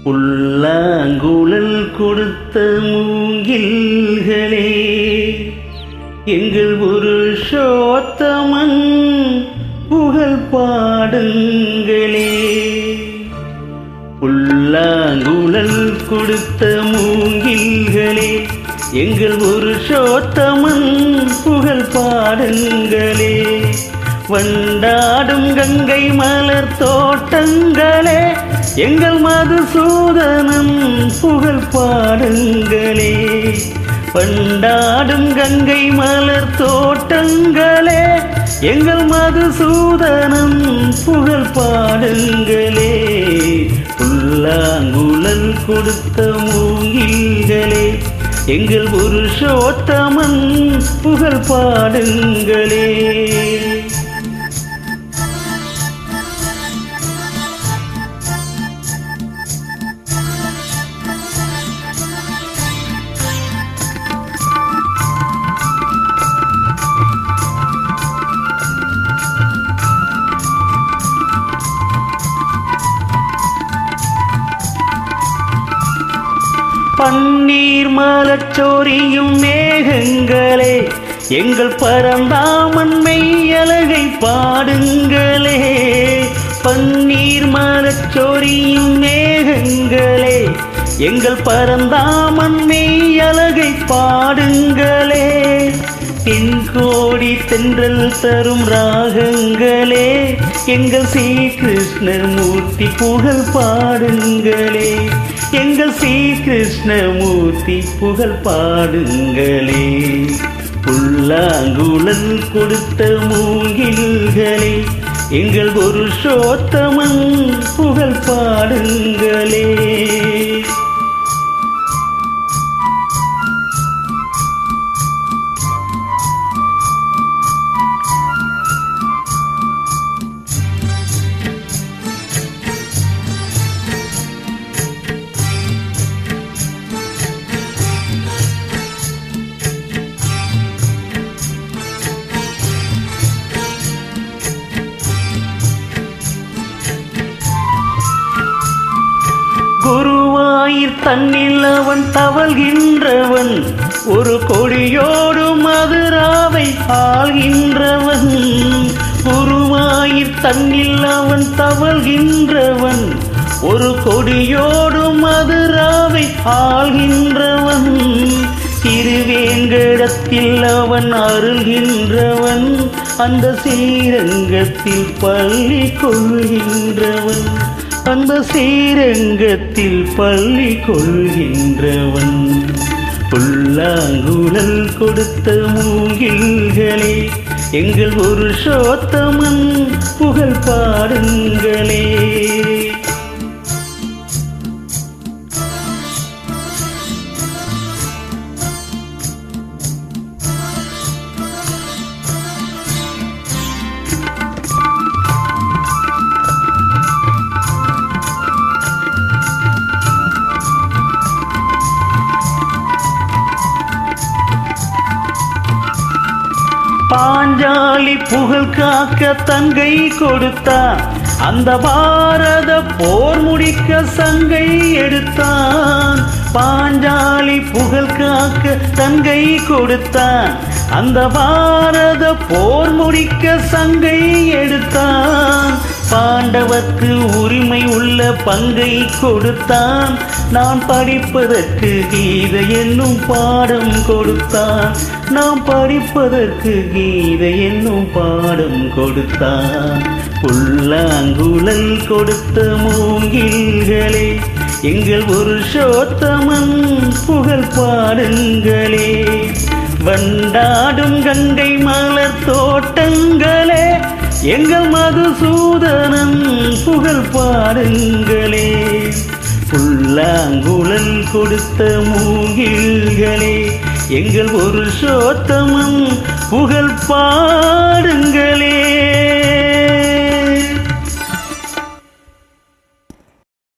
புல்லாங்குழல் கொடுத்த மூங்கில்களே, எங்கள் புருஷோத்தமன் புகழ் பாடுங்களே. புல்லாங்குழல் கொடுத்த மூங்கில்களே, எங்கள் புருஷோத்தமன் புகழ் பாடுங்களே. வண்டாடும் கங்கை மலர் தோட்டங்களே, எங்கள் மதுசூதனம் புகழ் பாடுங்களே. வண்டாடும் கங்கை மலர் தோட்டங்களே, எங்கள் மதுசூதனம் புகழ் பாடுங்களே. புல்லாங்குழல் கொடுத்த மூங்கில்களே, எங்கள் புருஷோத்தமன் புகழ் பாடுங்களே. பன்னீர் மலச்சோரியும் மேகங்களே, எங்கள் பரந்தாமன் மெய்யழகை பாடுங்களே. பன்னீர் மலச்சோரியும் மேகங்களே, எங்கள் பரந்தாமன் மெய்யழகை பாடுங்களே. தென்கோடி தென்றல் தரும் ராகங்களே, எங்கள் ஸ்ரீ கிருஷ்ணமூர்த்தி புகழ் பாடுங்களே. எங்கள் ஸ்ரீ கிருஷ்ணமூர்த்தி புகழ் பாடுங்களே. புல்லாங்குழல் கொடுத்த மூங்கில்களே, எங்கள் புருஷோத்தமன் புகழ் பாடுங்களே. குருவாயிர் தன்னில் அவன் தவழ்கின்றவன், ஒரு கொடியோடு மதுராவை ஆள்கின்றவன். குருவாயிர் தன்னில் அவன் தவழ்கின்றவன், ஒரு கொடியோடு மதுராவை ஆள்கின்றவன். திருவேங்கடத்தில் அவன் அருள்கின்றவன், அந்த ஸ்ரீரங்கத்தில் பள்ளி கொள்கின்றவன். அந்த ஸ்ரீரங்கத்தில் பள்ளி கொள்கின்றவன். புல்லாங்குழல் கொடுத்த மூங்கில்களே, எங்கள் புருஷோத்தமன் புகழ் பாடுங்களே. பாஞ்சாலி புகழ் காக்க தங்கை கொடுத்தான், அந்த பாரத போர் முடிக்க சங்கை எடுத்தான். பாஞ்சாலி புகழ் காக்க தங்கை கொடுத்தான், அந்த பாரத போர் முடிக்க சங்கை எடுத்தான். பாண்டவர்க்கு உரிமை உள்ள பங்கை கொடுத்தான், நான் படிப்பதற்கு கீதை என்னும் பாடம் கொடுத்தான். நாம் படிப்பதற்கு கீதை என்னும் பாடம் கொடுத்தான். புல்லாங்குழல் கொடுத்த மூங்கில்களே, எங்கள் புருஷோத்தமன் புகழ் பாடுங்களே. வண்டாடும் கங்கை மலர் தோட்டங்களே, எங்கள் மதுசூதனம் புகழ் பாடுங்களே. புல்லாங்குழல் கொடுத்த மூங்கில்களே, எங்கள் புருஷோத்தமன் புகழ் பாடுங்களே.